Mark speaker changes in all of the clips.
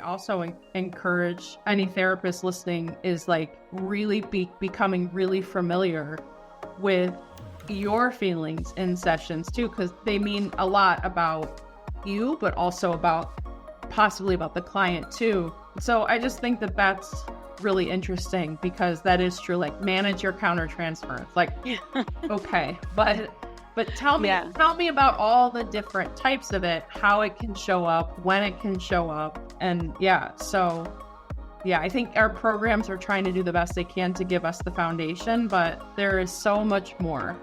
Speaker 1: also encourage any therapist listening is like really becoming really familiar with your feelings in sessions too, because they mean a lot about you, but also possibly about the client too. So I just think that that's really interesting, because that is true. Like, manage your countertransference. Like, okay, but tell me about all the different types of it, how it can show up, when it can show up. And I think our programs are trying to do the best they can to give us the foundation, but there is so much more.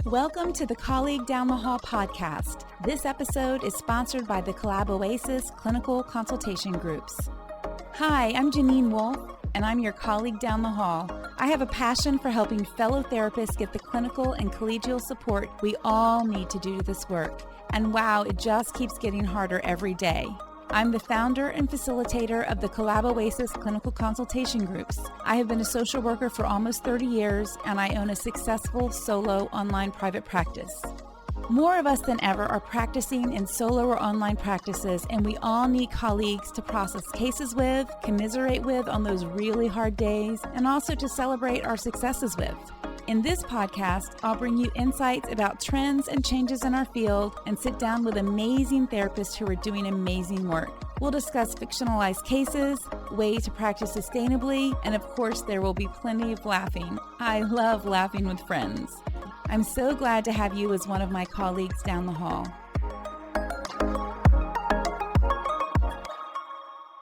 Speaker 2: Welcome to the Colleague Down the Hall podcast. This episode is sponsored by the Collab Oasis Clinical Consultation Groups. Hi, I'm Jeanene Wolfe, and I'm your colleague down the hall. I have a passion for helping fellow therapists get the clinical and collegial support we all need to do this work. And wow, it just keeps getting harder every day. I'm the founder and facilitator of the Collab Oasis Clinical Consultation Groups. I have been a social worker for almost 30 years, and I own a successful solo online private practice. More of us than ever are practicing in solo or online practices, and we all need colleagues to process cases with, commiserate with on those really hard days, and also to celebrate our successes with. In this podcast, I'll bring you insights about trends and changes in our field and sit down with amazing therapists who are doing amazing work. We'll discuss fictionalized cases, ways to practice sustainably, and of course, there will be plenty of laughing. I love laughing with friends. I'm so glad to have you as one of my colleagues down the hall.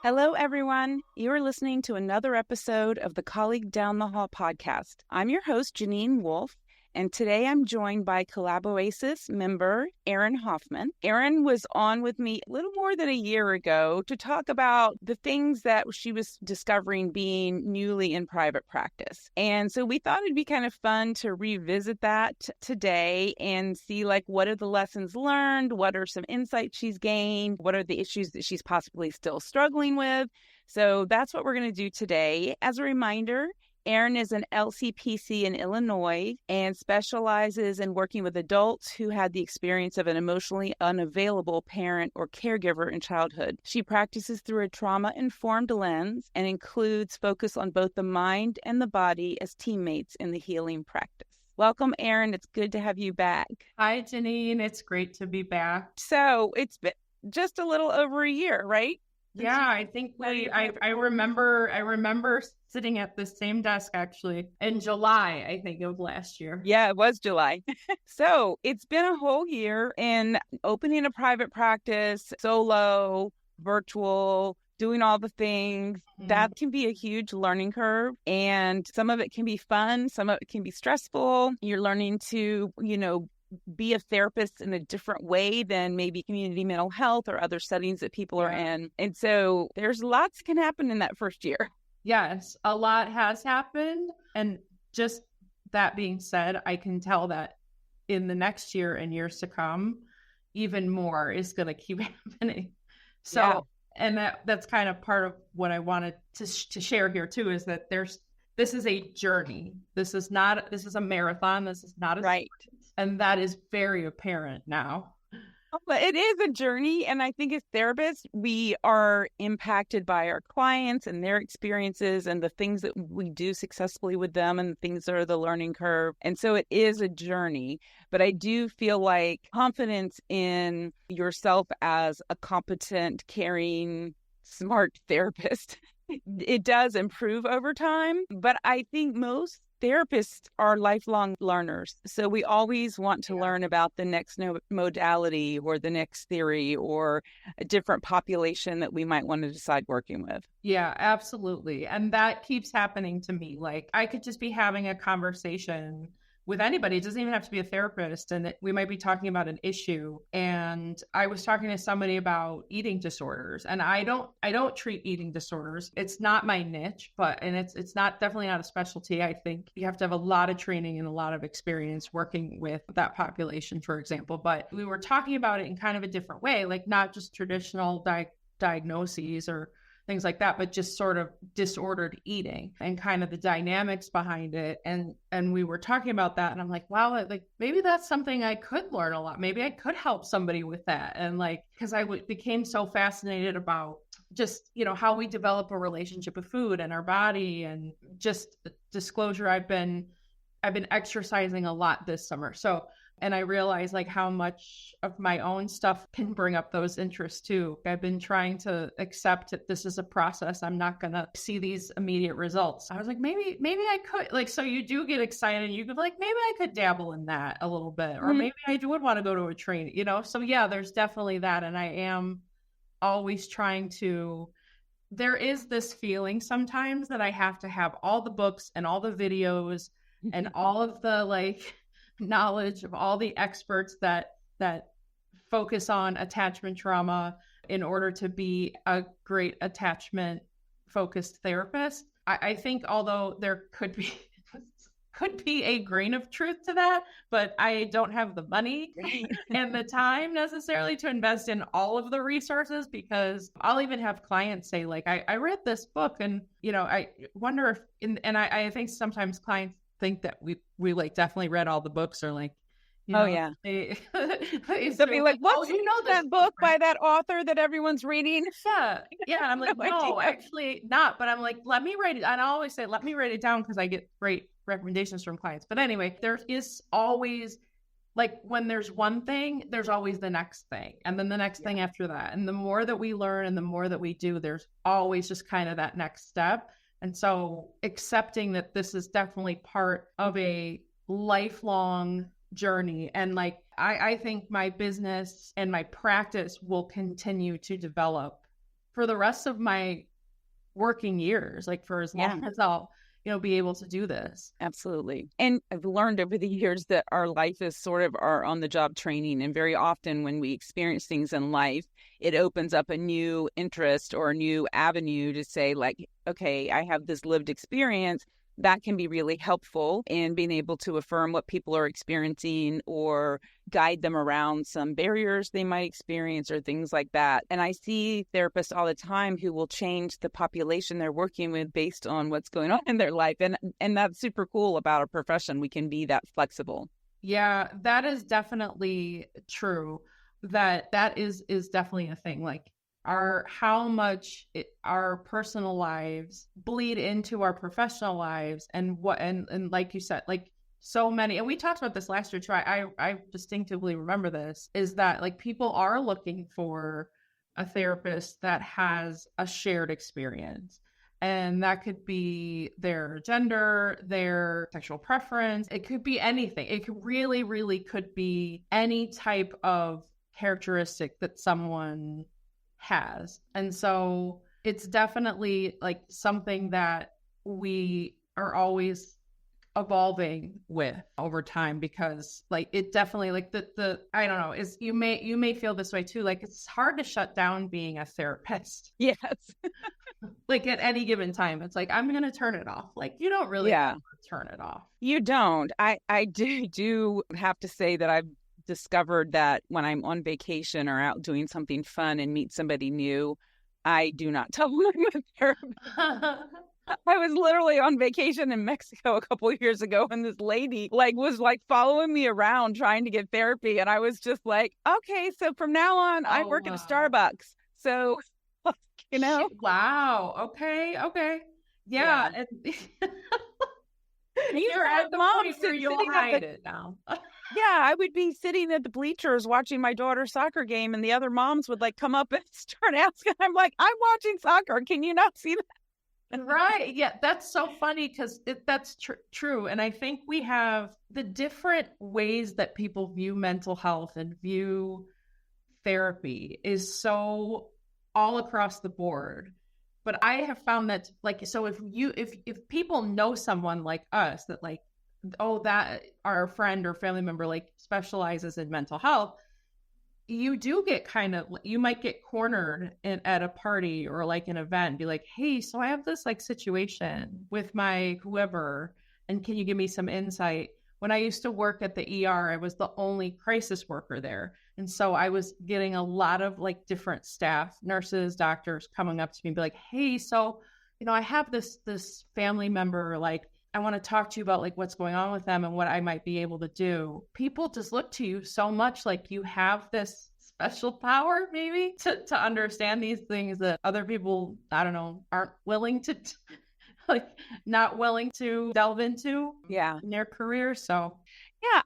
Speaker 2: Hello, everyone. You are listening to another episode of the Colleague Down the Hall podcast. I'm your host, Jeanene Wolfe, and today I'm joined by Collab Oasis member Erin Hoffman. Erin was on with me a little more than a year ago to talk about the things that she was discovering being newly in private practice. And so we thought it'd be kind of fun to revisit that today and see, like, what are the lessons learned? What are some insights she's gained? What are the issues that she's possibly still struggling with? So that's what we're going to do today. As a reminder, Erin is an LCPC in Illinois and specializes in working with adults who had the experience of an emotionally unavailable parent or caregiver in childhood. She practices through a trauma-informed lens and includes focus on both the mind and the body as teammates in the healing practice. Welcome, Erin. It's good to have you back.
Speaker 1: Hi, Jeanene. It's great to be back.
Speaker 2: So it's been just a little over a year, right?
Speaker 1: Yeah, I think I remember sitting at the same desk actually in July, I think, of last year.
Speaker 2: Yeah, it was July. So it's been a whole year in opening a private practice, solo, virtual, doing all the things. That can be a huge learning curve. And some of it can be fun. Some of it can be stressful. You're learning to, be a therapist in a different way than maybe community mental health or other settings that people are in. And so there's lots can happen in that first year.
Speaker 1: Yes, a lot has happened. And just that being said, I can tell that in the next year and years to come, even more is going to keep happening. So, and that's kind of part of what I wanted to share here too, is that this is a journey. This is a marathon. This is not a sprint. And that is very apparent now.
Speaker 2: But it is a journey. And I think as therapists, we are impacted by our clients and their experiences and the things that we do successfully with them and the things that are the learning curve. And so it is a journey. But I do feel like confidence in yourself as a competent, caring, smart therapist, it does improve over time. But I think most therapists are lifelong learners. So we always want to learn about the next modality or the next theory or a different population that we might want to decide working with.
Speaker 1: Yeah, absolutely. And that keeps happening to me. Like, I could just be having a conversation with anybody. It doesn't even have to be a therapist. And we might be talking about an issue. And I was talking to somebody about eating disorders, and I don't treat eating disorders. It's not my niche, and it's definitely not a specialty. I think you have to have a lot of training and a lot of experience working with that population, for example. But we were talking about it in kind of a different way, like not just traditional diagnoses or things like that, but just sort of disordered eating and kind of the dynamics behind it. And we were talking about that, and I'm like, wow, like maybe that's something I could learn a lot. Maybe I could help somebody with that. And like, because became so fascinated about just, how we develop a relationship with food and our body. And just disclosure, I've been exercising a lot this summer. And I realize like how much of my own stuff can bring up those interests too. I've been trying to accept that this is a process. I'm not going to see these immediate results. I was like, maybe I could, like, so you do get excited and you could like, maybe I could dabble in that a little bit, or maybe I would want to go to a training, So yeah, there's definitely that. And I am always trying to, there is this feeling sometimes that I have to have all the books and all the videos and all of the like knowledge of all the experts that focus on attachment trauma in order to be a great attachment focused therapist. I think although there could be a grain of truth to that, but I don't have the money and the time necessarily to invest in all of the resources, because I'll even have clients say like, I read this book and, I wonder if, and I think sometimes clients think that we like definitely read all the books, or like,
Speaker 2: yeah,
Speaker 1: they'll
Speaker 2: be like, what's that book by that author that everyone's reading?
Speaker 1: Yeah. And I'm like, no, actually not. But I'm like, let me write it. And I always say, let me write it down, because I get great recommendations from clients. But anyway, there is always, like, when there's one thing, there's always the next thing, and then the next thing after that. And the more that we learn and the more that we do, there's always just kind of that next step. And so accepting that this is definitely part of a lifelong journey. And like, I think my business and my practice will continue to develop for the rest of my working years, like for as long as I'll, be able to do this.
Speaker 2: Absolutely. And I've learned over the years that our life is sort of our on-the-job training. And very often when we experience things in life, it opens up a new interest or a new avenue to say like, okay, I have this lived experience. That can be really helpful in being able to affirm what people are experiencing or guide them around some barriers they might experience or things like that. And I see therapists all the time who will change the population they're working with based on what's going on in their life. And that's super cool about our profession. We can be that flexible.
Speaker 1: Yeah, that is definitely true. That is definitely a thing. Like, how much our personal lives bleed into our professional lives, and like you said, like so many, and we talked about this last year too. I distinctively remember this, is that like people are looking for a therapist that has a shared experience. And that could be their gender, their sexual preference. It could be anything. It could really, really could be any type of characteristic that someone has. And so it's definitely like something that we are always evolving with over time, because like it definitely, like the I don't know, is you may feel this way too, like it's hard to shut down being a therapist.
Speaker 2: Yes.
Speaker 1: Like at any given time, it's like, I'm gonna turn it off. Like you don't really turn it off.
Speaker 2: You don't. I do have to say that I've discovered that when I'm on vacation or out doing something fun and meet somebody new, I do not tell them I'm a therapist. I was literally on vacation in Mexico a couple of years ago, and this lady was following me around trying to get therapy, and I was just like, okay, so from now on, I work at a Starbucks. So,
Speaker 1: Wow. Okay. Yeah. And you're at the point where you'll hide it now.
Speaker 2: Yeah, I would be sitting at the bleachers watching my daughter's soccer game, and the other moms would come up and start asking. I'm like, I'm watching soccer. Can you not see that?
Speaker 1: Right. Yeah, that's so funny, because that's true. And I think we have the different ways that people view mental health and view therapy is so all across the board. But I have found that so if people know someone like us that that our friend or family member specializes in mental health, you do get you might get cornered at a party or an event, be like, hey, so I have this situation with my whoever, and can you give me some insight? when I used to work at the ER, I was the only crisis worker there. And so I was getting a lot of like different staff, nurses, doctors coming up to me and be like, hey, so, I have this family member, like, I want to talk to you about like what's going on with them and what I might be able to do. People just look to you so much like you have this special power maybe to understand these things that other people, I don't know, aren't willing to like not willing to delve into in their career. So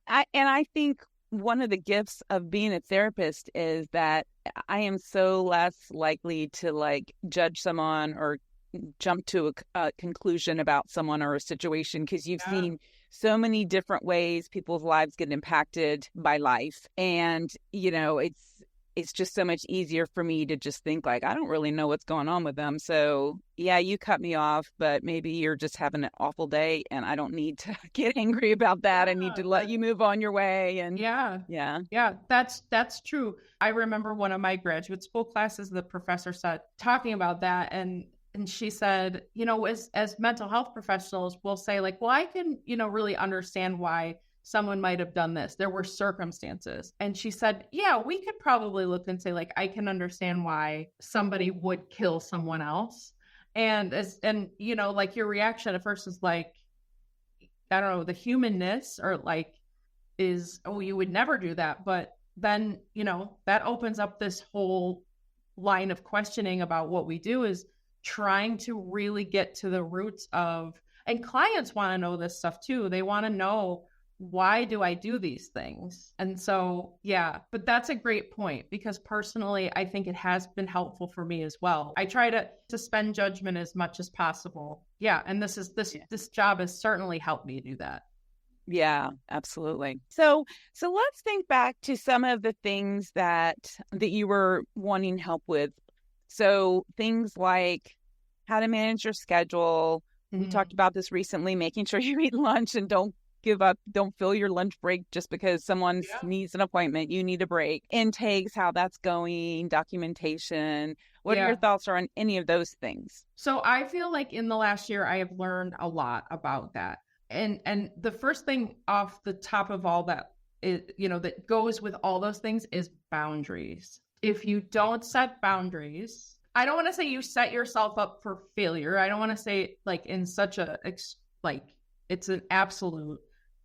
Speaker 3: I think one of the gifts of being a therapist is that I am so less likely to like judge someone or jump to a conclusion about someone or a situation, because you've seen so many different ways people's lives get impacted by life. And, it's just so much easier for me to just think like, I don't really know what's going on with them. So yeah, you cut me off, but maybe you're just having an awful day and I don't need to get angry about that. I need to let you move on your way. And
Speaker 1: yeah, that's true. I remember one of my graduate school classes, the professor said, talking about that. And she said, as mental health professionals, we'll say like, well, I can, really understand why someone might have done this. There were circumstances. And she said, yeah, we could probably look and say like, I can understand why somebody would kill someone else. And like your reaction at first is like, I don't know, the humanness or like is, oh, you would never do that. But then, that opens up this whole line of questioning about what we do, is trying to really get to the roots of, and clients want to know this stuff too. They want to know, why do I do these things? And so, yeah, but that's a great point, because personally, I think it has been helpful for me as well. I try to suspend judgment as much as possible. Yeah. And this job has certainly helped me do that.
Speaker 3: Yeah, absolutely. So let's think back to some of the things that you were wanting help with. So things like how to manage your schedule. We talked about this recently, making sure you eat lunch and don't give up, don't fill your lunch break just because someone needs an appointment. You need a break. Intakes, how that's going, documentation. What are your thoughts on any of those things?
Speaker 1: So I feel like in the last year, I have learned a lot about that. And the first thing off the top of all that is, that goes with all those things is boundaries. If you don't set boundaries, I don't want to say you set yourself up for failure. I don't want to say like in such a, like it's an absolute,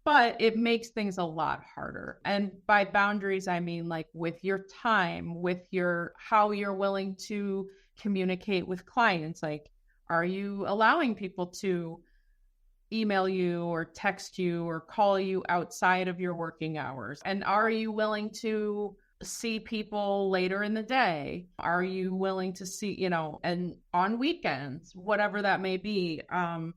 Speaker 1: but it makes things a lot harder. And by boundaries, I mean like with your time, with how you're willing to communicate with clients. Like, are you allowing people to email you or text you or call you outside of your working hours? And are you willing to see people later in the day? Are you willing to see, and on weekends, whatever that may be? One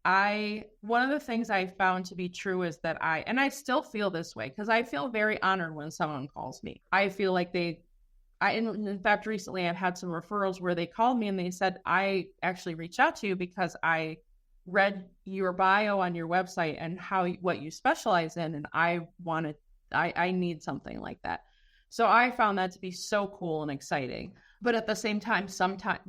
Speaker 1: of the things I found to be true is that I still feel this way, because I feel very honored when someone calls me. I feel like in fact, recently I've had some referrals where they called me and they said, I actually reached out to you because I read your bio on your website and what you specialize in, and I need something like that. So I found that to be so cool and exciting. But at the same time, sometimes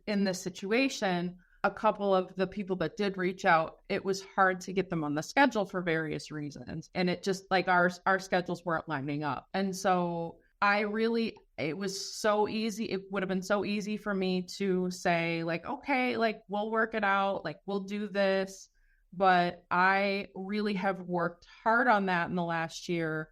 Speaker 1: in this situation, a couple of the people that did reach out, it was hard to get them on the schedule for various reasons. And it just like our schedules weren't lining up. And so it was so easy. It would have been so easy for me to say like, okay, like we'll work it out. Like we'll do this. But I really have worked hard on that in the last year,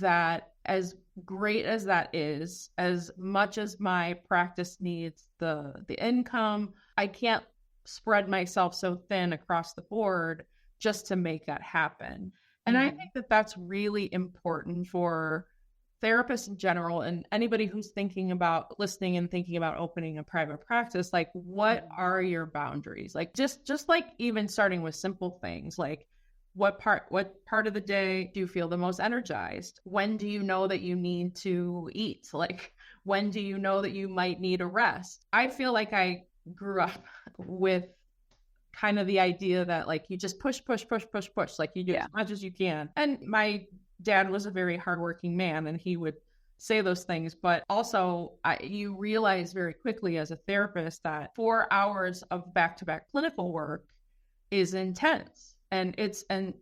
Speaker 1: that as great as that is, as much as my practice needs the income, I can't spread myself so thin across the board just to make that happen. And I think that that's really important for therapists in general, and anybody who's thinking about listening and thinking about opening a private practice. Like, what are your boundaries? Like just like even starting with simple things like, what part of the day do you feel the most energized? When do you know that you need to eat? Like, when do you know that you might need a rest? I feel like I grew up with kind of the idea that like you just push, like you do as much as you can. And my dad was a very hardworking man, and he would say those things. But also you realize very quickly as a therapist that 4 hours of back-to-back clinical work is intense. And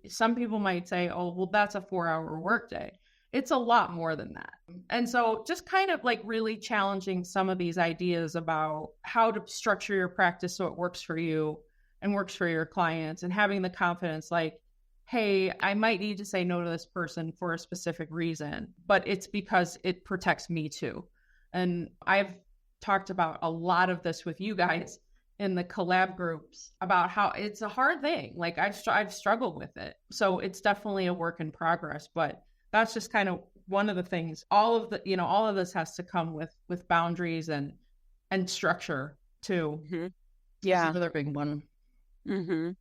Speaker 1: some people might say, oh, well, that's a 4-hour workday. It's a lot more than that. And so just kind of like really challenging some of these ideas about how to structure your practice so it works for you and works for your clients, and having the confidence like, hey, I might need to say no to this person for a specific reason, but it's because it protects me too. And I've talked about a lot of this with you guys in the collab groups about how it's a hard thing. Like I've struggled with it. So it's definitely a work in progress, but that's just kind of one of the things. All of this has to come with boundaries and structure too.
Speaker 3: Mm-hmm. Yeah.
Speaker 1: Another big one.
Speaker 3: Mm-hmm.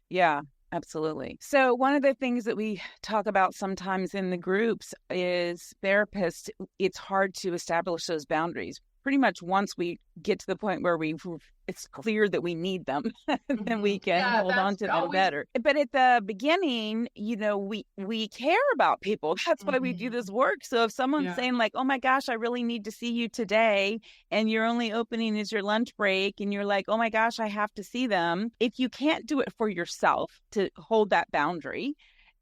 Speaker 3: Yeah, absolutely. So one of the things that we talk about sometimes in the groups is therapists, it's hard to establish those boundaries. Pretty much once we get to the point where it's clear that we need them, then we can hold on to them better. But at the beginning, we care about people. That's why we do this work. So if someone's saying like, oh my gosh, I really need to see you today, and your only opening is your lunch break, and you're like, oh my gosh, I have to see them. If you can't do it for yourself to hold that boundary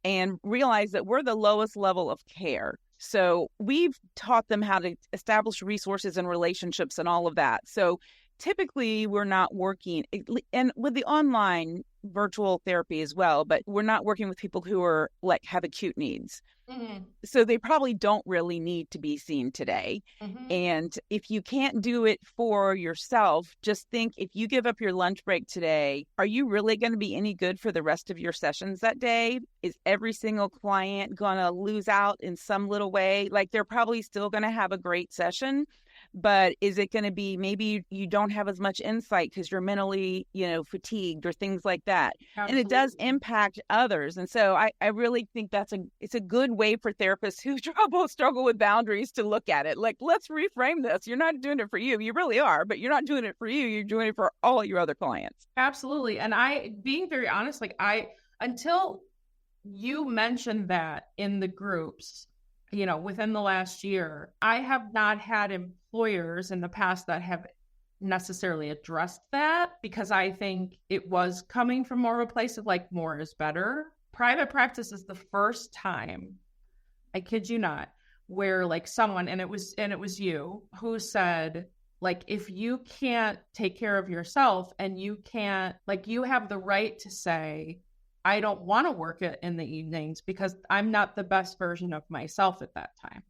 Speaker 3: and realize that we're the lowest level of care. So we've taught them how to establish resources and relationships and all of that. So typically we're not working, and with the online virtual therapy as well, but we're not working with people who are like have acute needs. Mm-hmm. So they probably don't really need to be seen today. Mm-hmm. And if you can't do it for yourself, just think, if you give up your lunch break today, are you really going to be any good for the rest of your sessions that day? Is every single client going to lose out in some little way? Like they're probably still going to have a great session, but is it going to be maybe you don't have as much insight because you're mentally, fatigued or things like that. Absolutely. And it does impact others. And so I really think it's a good way for therapists who struggle with boundaries to look at it. Like, let's reframe this. You're not doing it for you. You really are, but you're not doing it for you. You're doing it for all your other clients.
Speaker 1: Absolutely. And being very honest, until you mentioned that in the groups, within the last year, I have not had employers in the past that have necessarily addressed that, because I think it was coming from more of a place of like, more is better. Private practice is the first time, I kid you not, where like someone, and it was you, who said, like, if you can't take care of yourself and you can't, like, you have the right to say, I don't want to work it in the evenings because I'm not the best version of myself at that time,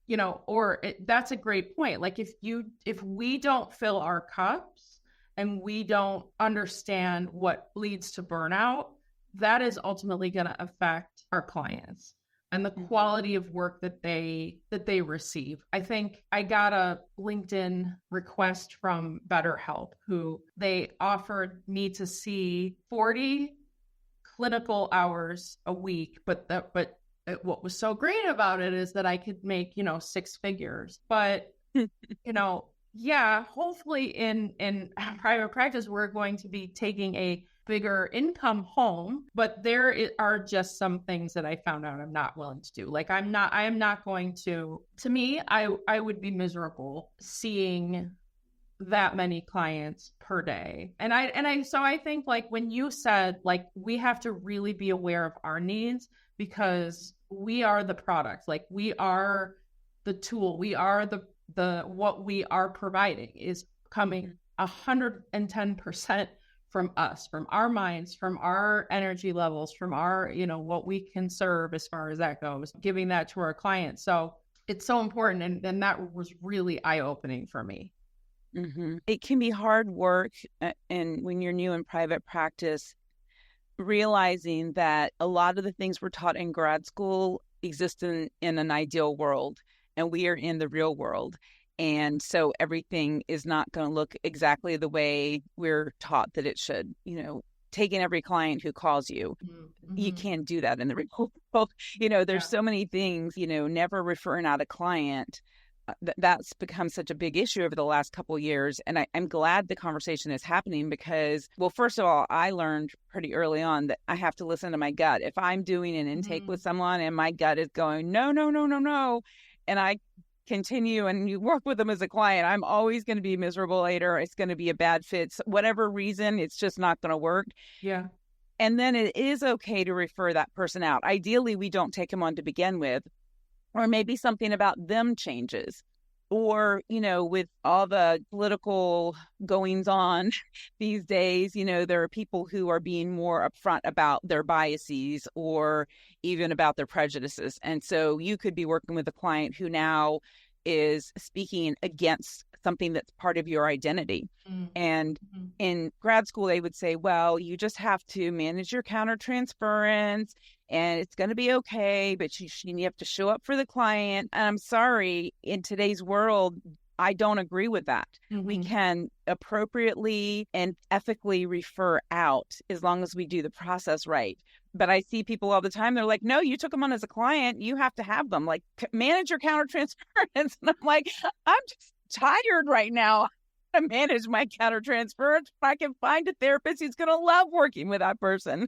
Speaker 1: that's a great point. Like if we don't fill our cups and we don't understand what leads to burnout, that is ultimately going to affect our clients and the quality of work that they receive. I think I got a LinkedIn request from BetterHelp, who they offered me to see 40 clinical hours a week, but what was so great about it is that I could make 6 figures. But hopefully in private practice we're going to be taking a bigger income home, but there are just some things that I found out I'm not willing to do. Like I am not going to me, I would be miserable seeing that many clients per day. So I think like when you said like we have to really be aware of our needs, because we are the product, like we are the tool, we are the what we are providing is coming 110% from us, from our minds, from our energy levels, from our what we can serve as far as that goes, giving that to our clients. So it's so important, and that was really eye-opening for me.
Speaker 3: Mm-hmm. It can be hard work, and when you're new in private practice, realizing that a lot of the things we're taught in grad school exist in an ideal world, and we are in the real world. And so everything is not going to look exactly the way we're taught that it should. Taking every client who calls you, you can't do that in the real world. There's so many things, never referring out a client. That's become such a big issue over the last couple of years. And I'm glad the conversation is happening because, well, first of all, I learned pretty early on that I have to listen to my gut. If I'm doing an intake with someone and my gut is going, no, and I continue and you work with them as a client, I'm always going to be miserable later. It's going to be a bad fit. So whatever reason, it's just not going to work.
Speaker 1: Yeah.
Speaker 3: And then it is okay to refer that person out. Ideally, we don't take them on to begin with, or maybe something about them changes. Or, with all the political goings on these days, there are people who are being more upfront about their biases or even about their prejudices. And so you could be working with a client who now is speaking against something that's part of your identity. Mm-hmm. And in grad school, they would say, well, you just have to manage your countertransference and it's going to be okay, but you have to show up for the client. And I'm sorry, in today's world, I don't agree with that. Mm-hmm. We can appropriately and ethically refer out as long as we do the process right. But I see people all the time, they're like, no, you took them on as a client. You have to have them. Like, manage your countertransference. And I'm like, I'm just tired right now to manage my countertransference. I can find a therapist who's going to love working with that person.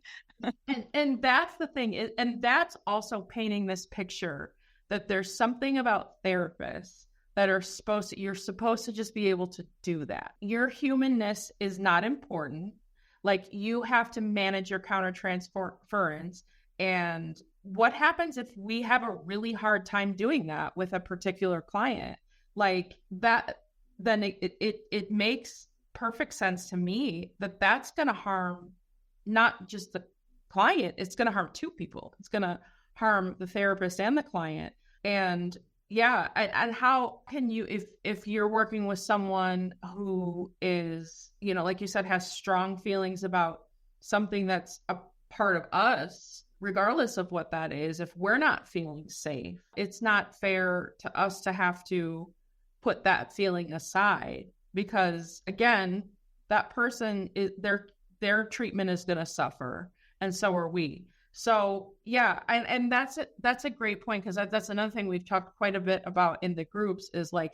Speaker 1: and that's the thing. And that's also painting this picture that there's something about therapists that you're supposed to just be able to do that. Your humanness is not important. Like, you have to manage your countertransference. And what happens if we have a really hard time doing that with a particular client? Like that, then it makes perfect sense to me that that's going to harm not just the client, it's going to harm two people. It's going to harm the therapist and the client. And yeah, and how can you, if you're working with someone who is, like you said, has strong feelings about something that's a part of us, regardless of what that is, if we're not feeling safe, it's not fair to us to have to put that feeling aside, because again, that person is their treatment is going to suffer, and so are we. So yeah, and that's a great point, because that's another thing we've talked quite a bit about in the groups, is like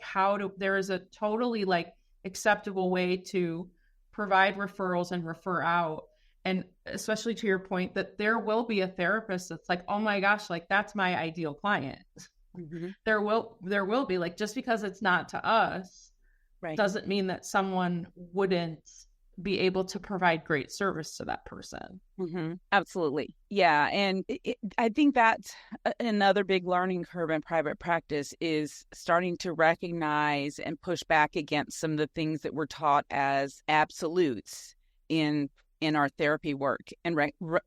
Speaker 1: there is a totally like acceptable way to provide referrals and refer out. And especially to your point that there will be a therapist that's like, oh my gosh, like that's my ideal client. Mm-hmm. There will be, like, just because it's not to us, right, doesn't mean that someone wouldn't be able to provide great service to that person.
Speaker 3: Mm-hmm. Absolutely. Yeah. And I think that's another big learning curve in private practice, is starting to recognize and push back against some of the things that we're taught as absolutes in our therapy work. And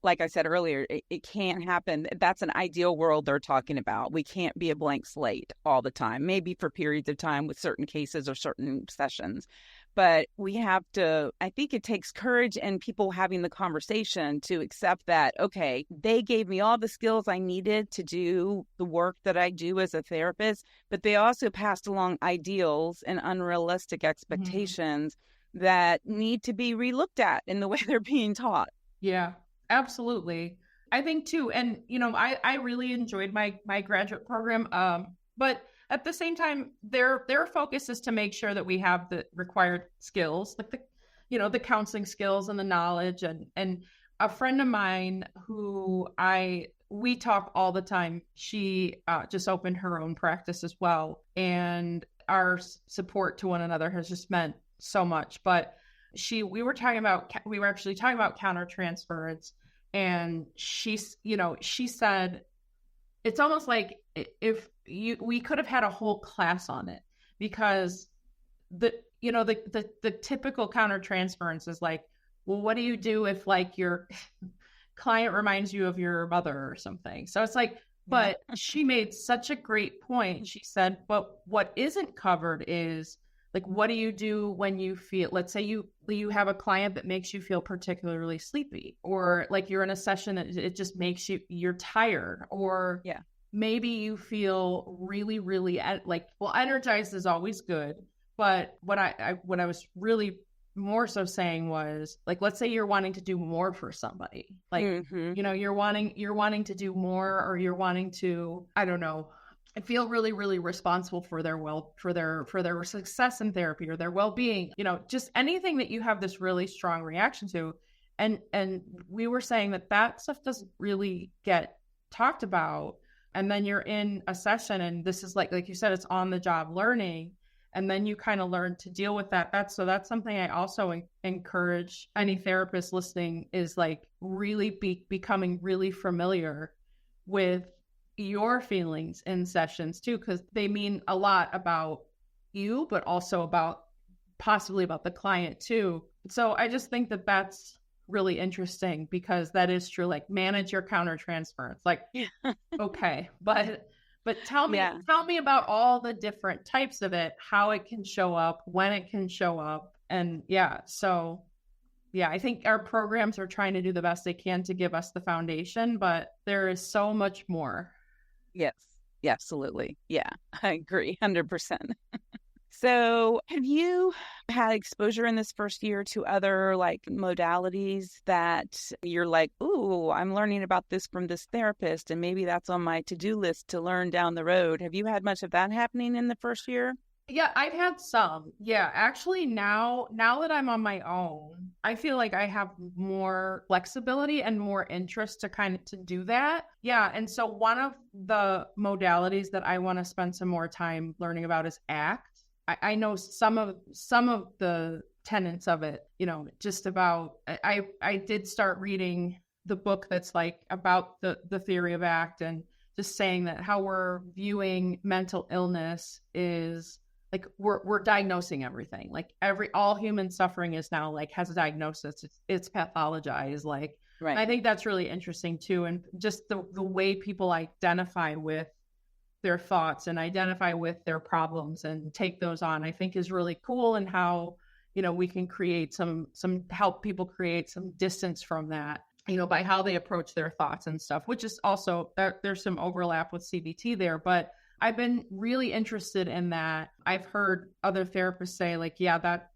Speaker 3: like I said earlier, it can't happen. That's an ideal world they're talking about. We can't be a blank slate all the time, maybe for periods of time with certain cases or certain sessions. But we have to, I think it takes courage and people having the conversation to accept that, okay, they gave me all the skills I needed to do the work that I do as a therapist, but they also passed along ideals and unrealistic expectations that need to be relooked at in the way they're being taught.
Speaker 1: Yeah, absolutely. I think too, and I really enjoyed my graduate program, but at the same time, their focus is to make sure that we have the required skills, like the counseling skills and the knowledge. And a friend of mine who we talk all the time, she just opened her own practice as well, and our support to one another has just meant so much. But we were actually talking about countertransference, and she said it's almost like if we could have had a whole class on it, because the typical countertransference is like, well, what do you do if like your client reminds you of your mother or something? So it's like, but she made such a great point. She said, but what isn't covered is like, what do you do when you feel, let's say you have a client that makes you feel particularly sleepy, or like you're in a session that it just makes you're tired, or maybe you feel really, really energized is always good. But what I was really more so saying was, like, let's say you're wanting to do more for somebody, like, you're wanting to do more, or you're wanting to, I don't know, I feel really, really responsible for their success in therapy or their well-being, just anything that you have this really strong reaction to. And we were saying that stuff doesn't really get talked about. And then you're in a session, and this is like you said, it's on the job learning. and then you kind of learn to deal with that. That's something I also encourage any therapist listening, is like really becoming really familiar with your feelings in sessions too, because they mean a lot about you, but also about possibly about the client too. So I just think that that's really interesting, because that is true. Like, manage your countertransference. Like, okay, but tell me about all the different types of it, how it can show up, when it can show up. And so I think our programs are trying to do the best they can to give us the foundation, but there is so much more.
Speaker 3: Yes, absolutely. Yeah, I agree 100%. So, have you had exposure in this first year to other like modalities that you're like, ooh, I'm learning about this from this therapist, and maybe that's on my to-do list to learn down the road? Have you had much of that happening in the first year?
Speaker 1: Yeah, I've had some. Yeah, actually now that I'm on my own, I feel like I have more flexibility and more interest to kind of to do that. Yeah, and so one of the modalities that I want to spend some more time learning about is ACT. I know some of the tenets of it, just about I did start reading the book that's like about the theory of ACT, and just saying that how we're viewing mental illness is like we're diagnosing everything. Like all human suffering is now like has a diagnosis. It's pathologized. Like,
Speaker 3: Right.
Speaker 1: I think that's really interesting too. And just the way people identify with their thoughts and identify with their problems and take those on, I think is really cool. And how, we can create some help people create some distance from that, by how they approach their thoughts and stuff, which is also there's some overlap with CBT there. But I've been really interested in that. I've heard other therapists say like, yeah, that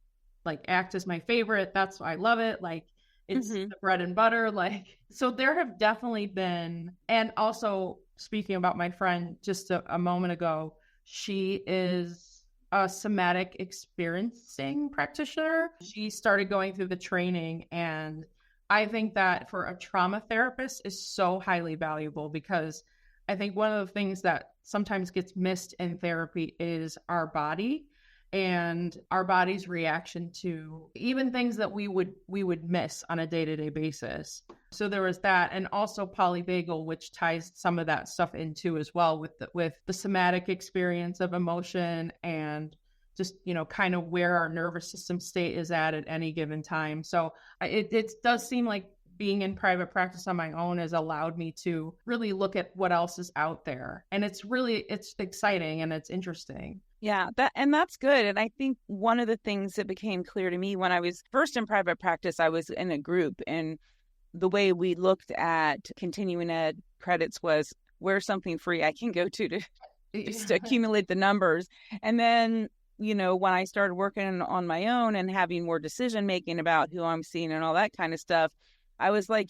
Speaker 1: like ACT is my favorite. That's why I love it. Like, it's the bread and butter. Like, so there have definitely been, and also speaking about my friend just a moment ago, she is a somatic experiencing practitioner. She started going through the training, and I think that for a trauma therapist is so highly valuable, because I think one of the things that sometimes gets missed in therapy is our body and our body's reaction to even things that we would miss on a day-to-day basis. So there was that, and also polyvagal, which ties some of that stuff into as well with the somatic experience of emotion, and just kind of where our nervous system state is at any given time. So it does seem like being in private practice on my own has allowed me to really look at what else is out there, and it's exciting and it's interesting.
Speaker 3: Yeah, that's good. And I think one of the things that became clear to me when I was first in private practice, I was in a group, and the way we looked at continuing ed credits was, where's something free I can go to just to accumulate the numbers. And then, when I started working on my own and having more decision making about who I'm seeing and all that kind of stuff, I was like,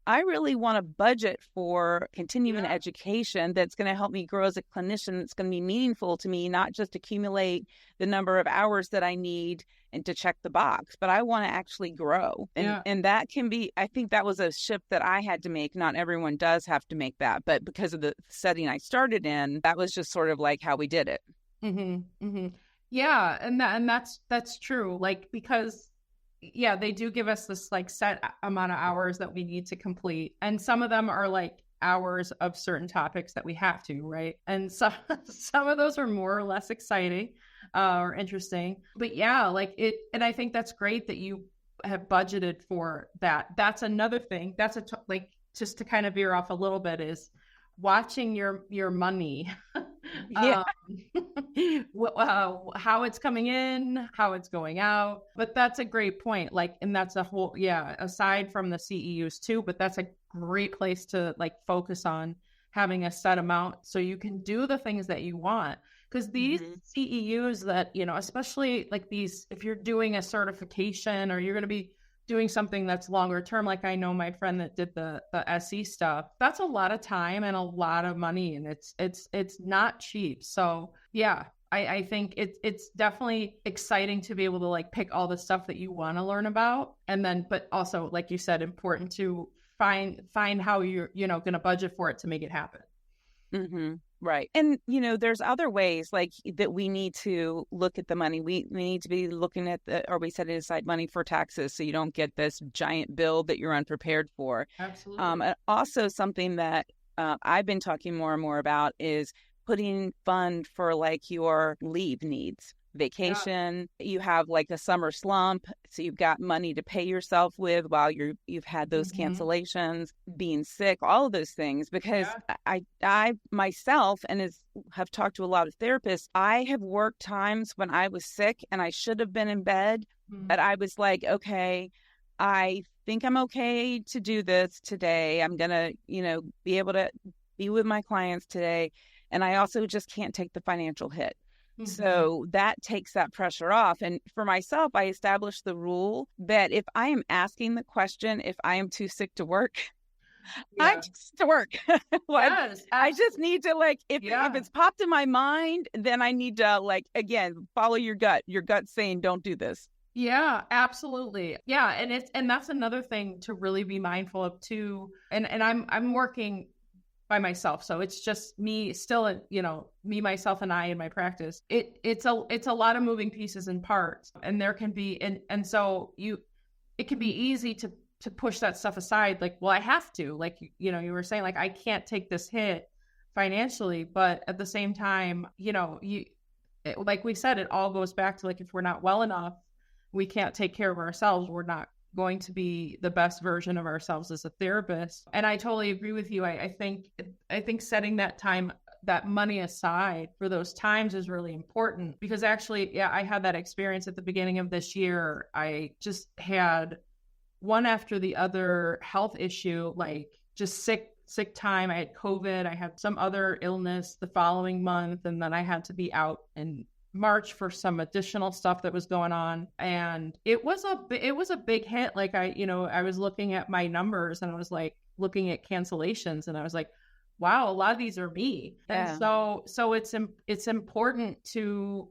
Speaker 3: I really want to budget for continuing education that's going to help me grow as a clinician. That's going to be meaningful to me, not just accumulate the number of hours that I need and to check the box, but I want to actually grow. And that can be, I think that was a shift that I had to make. Not everyone does have to make that, but because of the setting I started in, that was just sort of like how we did it.
Speaker 1: Mm-hmm. Mm-hmm. Yeah. And that's true. Like, because they do give us this like set amount of hours that we need to complete. And some of them are like hours of certain topics that we have to, right? And some of those are more or less exciting or interesting. But and I think that's great that you have budgeted for that. That's another thing. That's like, just to kind of veer off a little bit, is watching your money. How it's coming in, how it's going out. But that's a great point. Like, and that's a whole, aside from the CEUs too, but that's a great place to like focus on having a set amount so you can do the things that you want. Because these CEUs that, especially like these, if you're doing a certification or you're going to be doing something that's longer term, like I know my friend that did the SE stuff, that's a lot of time and a lot of money, and it's not cheap. So I think it's definitely exciting to be able to like pick all the stuff that you want to learn about, and then but also, like you said, important to find how you're going to budget for it to make it happen.
Speaker 3: Right. And, there's other ways like that we need to look at the money. We need to be looking at or we set aside money for taxes so you don't get this giant bill that you're unprepared for.
Speaker 1: Absolutely.
Speaker 3: And also something that I've been talking more and more about is putting fund for like your leave needs. Vacation, you have like a summer slump, so you've got money to pay yourself with while you've had those cancellations, being sick, all of those things. Because I myself, and have talked to a lot of therapists, I have worked times when I was sick and I should have been in bed, but I was like, okay, I think I'm okay to do this today. I'm gonna, be able to be with my clients today, and I also just can't take the financial hit. So that takes that pressure off. And for myself, I established the rule that if I am asking the question, if I am too sick to work, I'm too sick to work.
Speaker 1: Yes,
Speaker 3: I just need to if it's popped in my mind, then I need to again, follow your gut. Your gut's saying, don't do this.
Speaker 1: Yeah, absolutely. Yeah. And that's another thing to really be mindful of too. And I'm working by myself. So it's just me still, me, myself, and I in my practice. It's a lot of moving pieces and parts, and there can be, and so it can be easy to push that stuff aside. Like, well, I have to, like, you were saying, like, I can't take this hit financially, but at the same time, like we said, it all goes back to like, if we're not well enough, we can't take care of ourselves. We're not going to be the best version of ourselves as a therapist. And I totally agree with you. I think setting that money aside for those times is really important, because actually, I had that experience at the beginning of this year. I just had one after the other health issue, like just sick time. I had COVID. I had some other illness the following month. And then I had to be out in March for some additional stuff that was going on. And it was a big hit. Like I was looking at my numbers, and I was like looking at cancellations, and I was like, wow, a lot of these are me. Yeah. And so it's important to,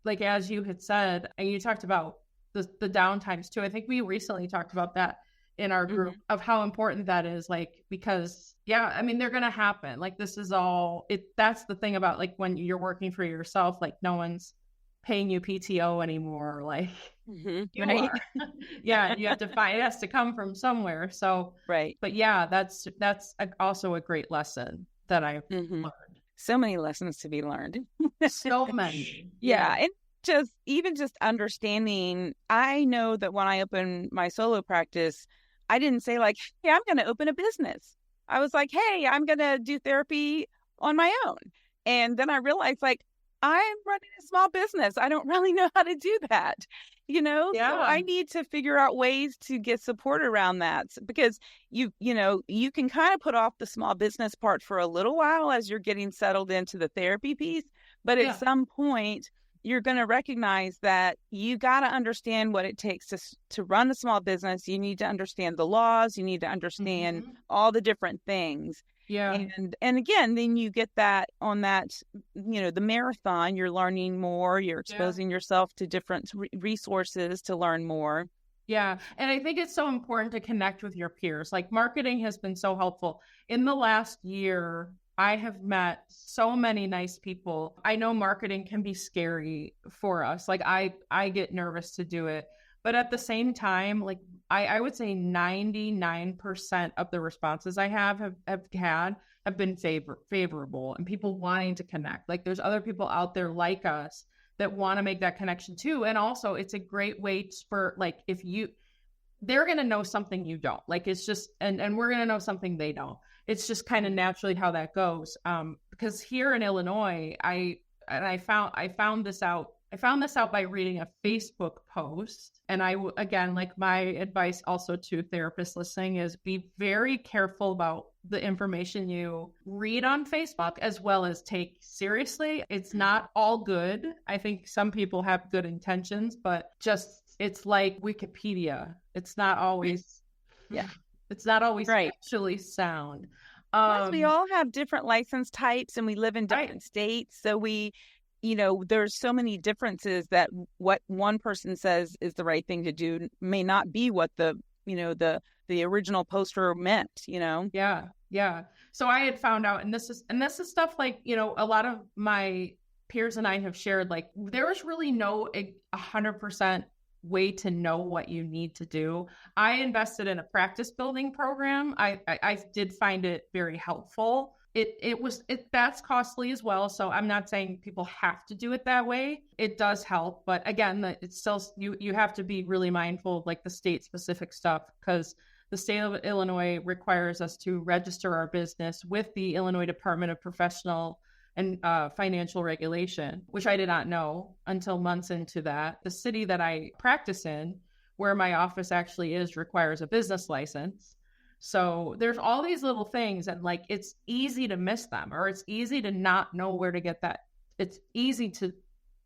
Speaker 1: like, as you had said, and you talked about the downtimes too. I think we recently talked about that in our group of how important that is, like, because I mean, they're going to happen. Like, this is all that's the thing about, like, when you're working for yourself, like, no one's paying you PTO anymore. Like, you are. Yeah. You have to find, it has to come from somewhere. So, right. But that's also a great lesson that I've learned.
Speaker 3: So many lessons to be learned.
Speaker 1: So many.
Speaker 3: Yeah. And even just understanding, I know that when I opened my solo practice, I didn't say like, hey, I'm going to open a business. I was like, hey, I'm going to do therapy on my own. And then I realized, like, I'm running a small business. I don't really know how to do that, So I need to figure out ways to get support around that, because you can kind of put off the small business part for a little while as you're getting settled into the therapy piece. But at some point, you're going to recognize that you got to understand what it takes to run a small business. You need to understand the laws. You need to understand all the different things. Yeah. And again, then you get that on that, the marathon, you're learning more, you're exposing yourself to different resources to learn more.
Speaker 1: Yeah. And I think it's so important to connect with your peers. Like, marketing has been so helpful. In the last year, I have met so many nice people. I know marketing can be scary for us. Like, I get nervous to do it. But at the same time, like, I would say 99% of the responses I have been favorable, and people wanting to connect. Like, there's other people out there like us that want to make that connection too. And also, it's a great way for, like, they're going to know something you don't. Like, it's just, and we're going to know something they don't. It's just kind of naturally how that goes. Because here in Illinois, I found this out by reading a Facebook post. And again, like, my advice also to therapists listening is be very careful about the information you read on Facebook, as well as take seriously. It's not all good. I think some people have good intentions, but it's like Wikipedia. It's not always, it's not always actually sound.
Speaker 3: Plus, we all have different license types, and we live in different states. So there's so many differences that what one person says is the right thing to do may not be what the the original poster meant,
Speaker 1: Yeah. Yeah. So I had found out, and this is stuff like, a lot of my peers and I have shared, like, there was really no 100% way to know what you need to do. I invested in a practice building program. I did find it very helpful. That's costly as well. So I'm not saying people have to do it that way. It does help, but again, it's still, you have to be really mindful of like the state specific stuff, because the state of Illinois requires us to register our business with the Illinois Department of Professional and Financial Regulation, which I did not know until months into that. The city that I practice in, where my office actually is, requires a business license. So there's all these little things, and like, it's easy to miss them, or it's easy to not know where to get that. It's easy to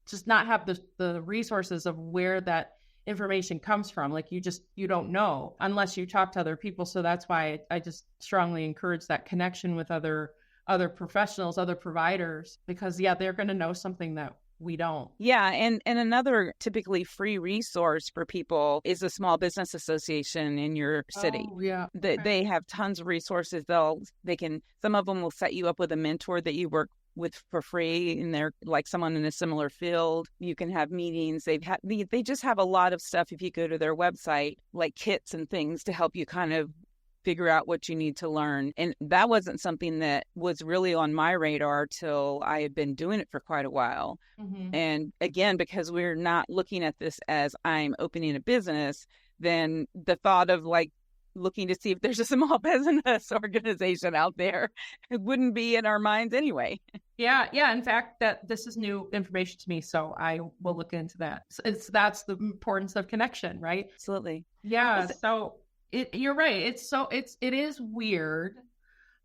Speaker 1: just not have the resources of where that information comes from. Like, you don't know unless you talk to other people. So that's why I just strongly encourage that connection with other professionals, other providers, because they're going to know something that we don't.
Speaker 3: Yeah. And another typically free resource for people is a small business association in your city.
Speaker 1: Oh, yeah.
Speaker 3: They have tons of resources. Some of them will set you up with a mentor that you work with for free, and they're like someone in a similar field. You can have meetings. They just have a lot of stuff. If you go to their website, like kits and things to help you kind of figure out what you need to learn. And that wasn't something that was really on my radar till I had been doing it for quite a while.
Speaker 1: Mm-hmm.
Speaker 3: And again, because we're not looking at this as I'm opening a business, then the thought of like looking to see if there's a small business organization out there, it wouldn't be in our minds anyway.
Speaker 1: Yeah. In fact, this is new information to me, so I will look into that. That's the importance of connection, right?
Speaker 3: Absolutely.
Speaker 1: Yeah. So you're right. It is weird,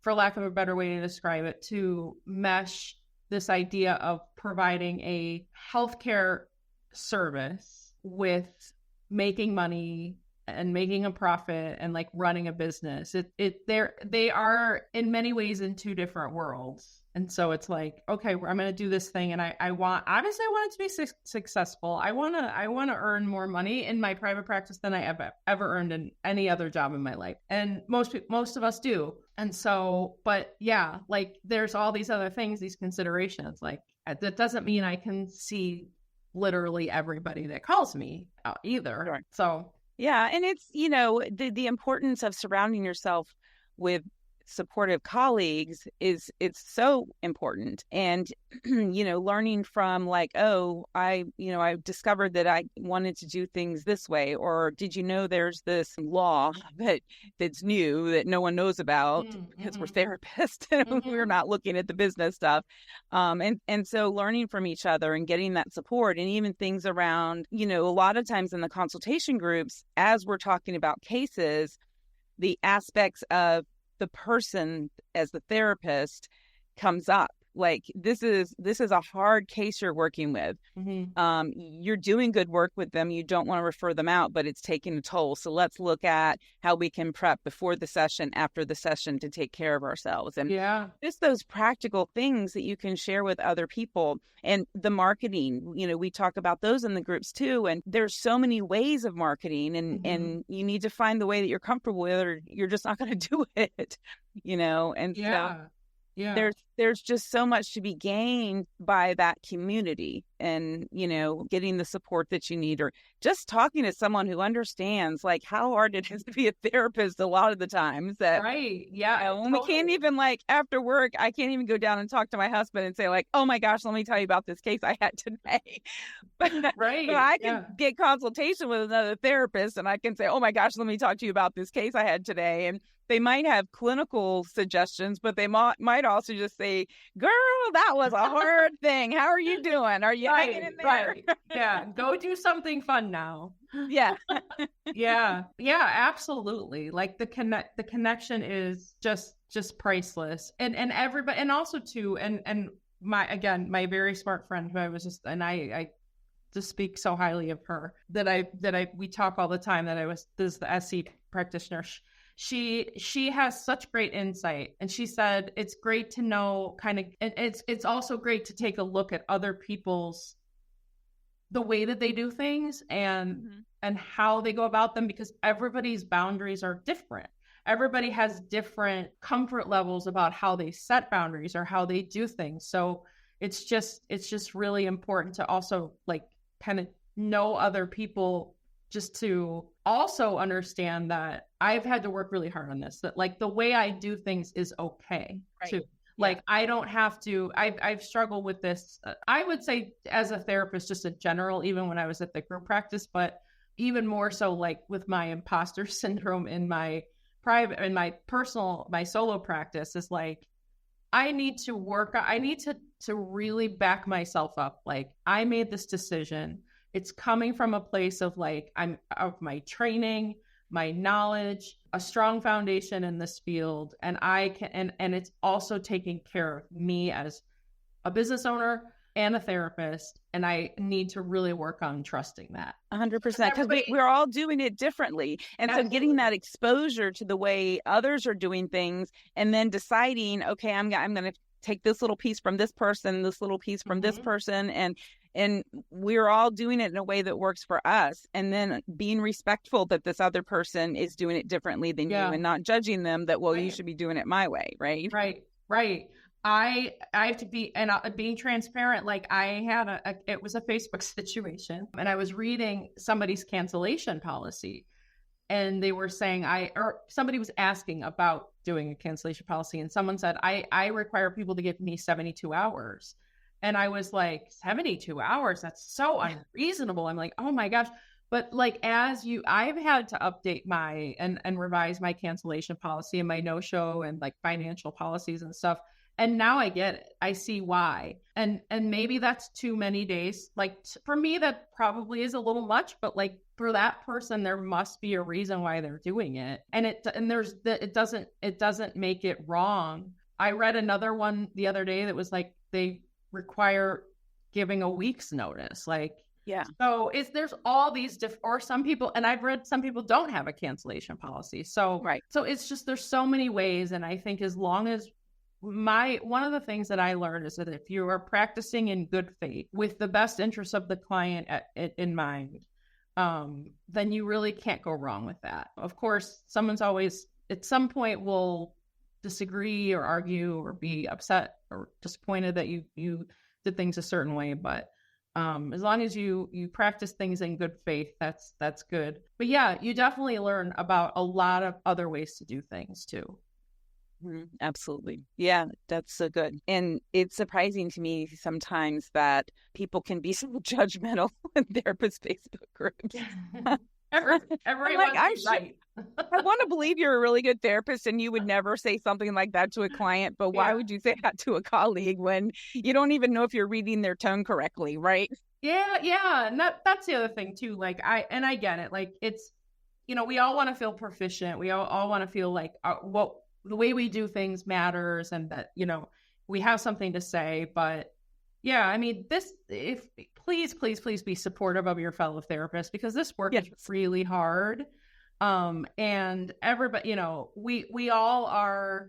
Speaker 1: for lack of a better way to describe it, to mesh this idea of providing a healthcare service with making money and making a profit and like running a business. They are in many ways in two different worlds. And so it's like, okay, I'm going to do this thing, and I want it to be successful. I want to earn more money in my private practice than I ever earned in any other job in my life. And most of us do. And so, but yeah, like, there's all these other things, these considerations. Like, that doesn't mean I can see literally everybody that calls me either.
Speaker 3: Sure.
Speaker 1: So
Speaker 3: yeah, and it's, the importance of surrounding yourself with supportive colleagues it's so important. And learning from like, I discovered that I wanted to do things this way, or did you know there's this law that's new that no one knows about, because we're therapists and we're not looking at the business stuff, and so learning from each other and getting that support. And even things around, a lot of times in the consultation groups, as we're talking about cases, the aspects of the person as the therapist comes up. Like, this is a hard case you're working with. Mm-hmm. You're doing good work with them. You don't want to refer them out, but it's taking a toll. So let's look at how we can prep before the session, after the session, to take care of ourselves. And just those practical things that you can share with other people. And the marketing, we talk about those in the groups too. And there's so many ways of marketing, and you need to find the way that you're comfortable with, or you're just not going to do it, and so. Yeah. There's just so much to be gained by that community, and, getting the support that you need, or just talking to someone who understands like how hard it is to be a therapist a lot of the times. That,
Speaker 1: right. Yeah.
Speaker 3: When we can't even, like, after work, I can't even go down and talk to my husband and say like, oh my gosh, let me tell you about this case I had today. But I can get consultation with another therapist, and I can say, oh my gosh, let me talk to you about this case I had today. And they might have clinical suggestions, but they might also just say, girl, that was a hard thing. How are you doing? Are you hanging in there?
Speaker 1: Right. Yeah. Go do something fun now.
Speaker 3: Yeah.
Speaker 1: Yeah, absolutely. Like, the connection is just priceless. And everybody, and also too, and my very smart friend who I just speak so highly of her, we talk all the time, this is the SC practitioner. She has such great insight, and she said it's great to know kind of, and it's also great to take a look at other people's the way that they do things and how they go about them, because everybody's boundaries are different. Everybody has different comfort levels about how they set boundaries or how they do things. So it's just really important to also like kind of know other people, just to also understand that I've had to work really hard on this, that like the way I do things is okay too. Like, I don't have to, I've struggled with this. I would say as a therapist, just in general, even when I was at the group practice, but even more so like with my imposter syndrome in my private, in my personal, my solo practice, is like, I need to really back myself up. Like, I made this decision. It's coming from a place of like, I'm of my training, my knowledge, a strong foundation in this field. And I can, and it's also taking care of me as a business owner and a therapist. And I need to really work on trusting that.
Speaker 3: 100%, because we're all doing it differently. And so getting that exposure to the way others are doing things, and then deciding, okay, I'm going to take this little piece from this person, this little piece from this person, and we're all doing it in a way that works for us. And then being respectful that this other person is doing it differently than you, and not judging them that, well, you should be doing it my way. Right.
Speaker 1: I have to be, and being transparent, like I had it was a Facebook situation, and I was reading somebody's cancellation policy, and they were saying or somebody was asking about doing a cancellation policy, and someone said, I require people to give me 72 hours. And I was like, 72 hours? That's so unreasonable. I'm like, oh my gosh. But like, I've had to update my and revise my cancellation policy and my no-show and like financial policies and stuff. And now I get it. I see why. And maybe that's too many days. Like for me, that probably is a little much, but like for that person, there must be a reason why they're doing it. And it doesn't make it wrong. I read another one the other day that was like, they require giving a week's notice. Like, so there's all these or some people, and I've read some people don't have a cancellation policy. So, so it's just, there's so many ways. And I think as long as one of the things that I learned is that if you are practicing in good faith with the best interests of the client in mind, then you really can't go wrong with that. Of course, someone's always at some point will disagree or argue or be upset or disappointed that you did things a certain way, but as long as you practice things in good faith, that's good. But yeah, you definitely learn about a lot of other ways to do things too.
Speaker 3: Absolutely. Yeah, that's so good. And it's surprising to me sometimes that people can be so judgmental in therapist Facebook groups.
Speaker 1: Everyone's right.
Speaker 3: I want to believe you're a really good therapist and you would never say something like that to a client, but why would you say that to a colleague when you don't even know if you're reading their tone correctly, right?
Speaker 1: Yeah. And that's the other thing too. Like I get it. Like it's, we all want to feel proficient. We all want to feel like the way we do things matters, and that, we have something to say. But yeah, I mean, please be supportive of your fellow therapists, because this work is really hard. And everybody, we all are,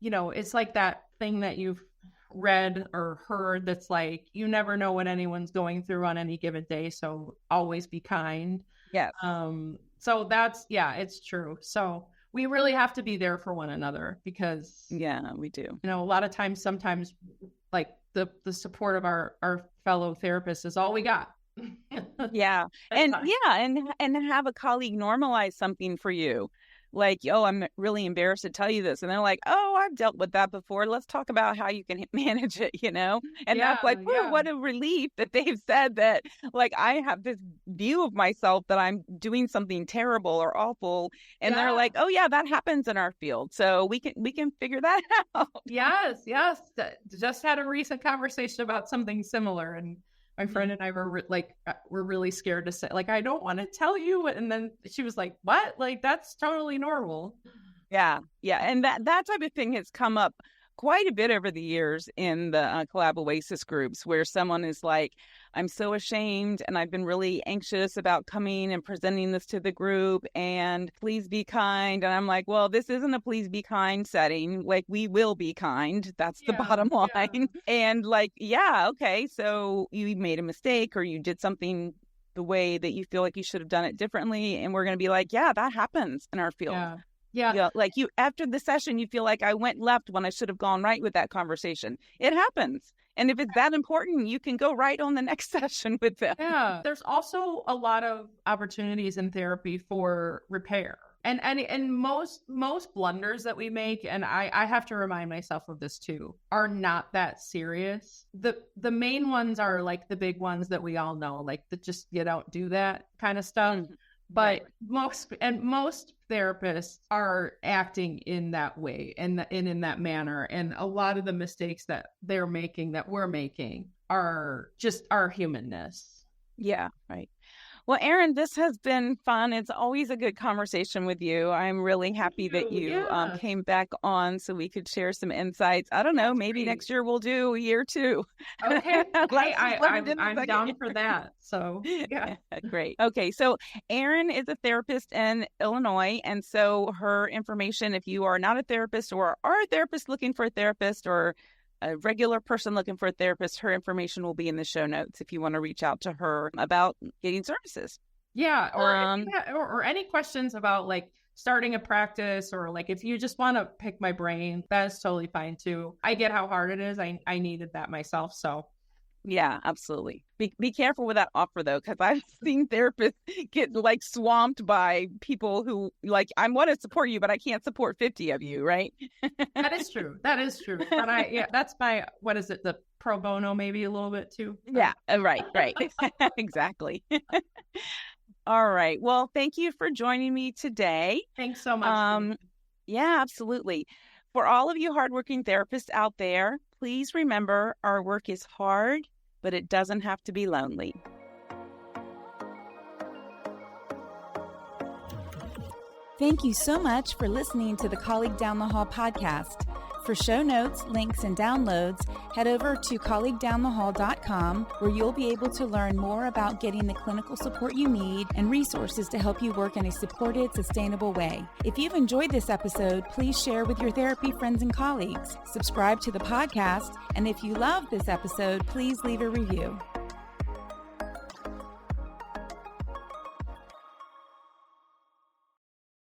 Speaker 1: it's like that thing that you've read or heard that's like, you never know what anyone's going through on any given day. So always be kind.
Speaker 3: Yes.
Speaker 1: So that's, it's true. So we really have to be there for one another, because
Speaker 3: we do.
Speaker 1: A lot of times, sometimes like the support of our fellow therapists is all we got.
Speaker 3: And have a colleague normalize something for you. Like, oh, I'm really embarrassed to tell you this. And they're like, oh, I've dealt with that before. Let's talk about how you can manage it, And that's like, what a relief that they've said that, like, I have this view of myself that I'm doing something terrible or awful. And they're like, oh, yeah, that happens in our field. So we can figure that out.
Speaker 1: Yes. Just had a recent conversation about something similar. And my friend and I were really scared to say, like, I don't want to tell you. And then she was like, what? Like, that's totally normal.
Speaker 3: Yeah. And that type of thing has come up quite a bit over the years in the Collab Oasis groups where someone is like, I'm so ashamed and I've been really anxious about coming and presenting this to the group and please be kind. And I'm like, well, this isn't a please be kind setting. Like, we will be kind. That's the bottom line.
Speaker 1: Yeah.
Speaker 3: And like, yeah, okay, so you made a mistake or you did something the way that you feel like you should have done it differently. And we're going to be like, yeah, that happens in our field.
Speaker 1: Yeah.
Speaker 3: Like you, after the session, you feel like I went left when I should have gone right with that conversation. It happens. And if it's that important, you can go right on the next session with them.
Speaker 1: Yeah. There's also a lot of opportunities in therapy for repair. And most blunders that we make, and I have to remind myself of this too, are not that serious. The main ones are like the big ones that we all know, like the just you don't do that kind of stuff.
Speaker 3: Mm-hmm.
Speaker 1: But most therapists are acting in that way and in that manner. And a lot of the mistakes that they're making, that we're making, are just our humanness.
Speaker 3: Yeah, right. Well, Erin, this has been fun. It's always a good conversation with you. I'm really happy that you came back on so we could share some insights. I don't know,
Speaker 1: That's
Speaker 3: maybe
Speaker 1: great.
Speaker 3: next year we'll do a year 2.
Speaker 1: Okay. I'm down for that. So, yeah.
Speaker 3: Great. Okay. So Erin is a therapist in Illinois. And so her information, if you are not a therapist or are a therapist looking for a therapist or a regular person looking for a therapist, her information will be in the show notes if you want to reach out to her about getting services.
Speaker 1: Yeah. Or any questions about like starting a practice, or like if you just want to pick my brain, that's totally fine too. I get how hard it is. I needed that myself. So
Speaker 3: yeah, absolutely. Be careful with that offer though, because I've seen therapists get like swamped by people who like, I want to support you, but I can't support 50 of you, right?
Speaker 1: That is true. But that's my, what is it? The pro bono, maybe a little bit too.
Speaker 3: Yeah, right. Exactly. All right. Well, thank you for joining me today.
Speaker 1: Thanks so much.
Speaker 3: Yeah, absolutely. For all of you hardworking therapists out there, please remember our work is hard, but it doesn't have to be lonely.
Speaker 2: Thank you so much for listening to the Colleague Down the Hall podcast. For show notes, links, and downloads, head over to colleaguedownthehall.com, where you'll be able to learn more about getting the clinical support you need and resources to help you work in a supported, sustainable way. If you've enjoyed this episode, please share with your therapy friends and colleagues. Subscribe to the podcast, and if you love this episode, please leave a review.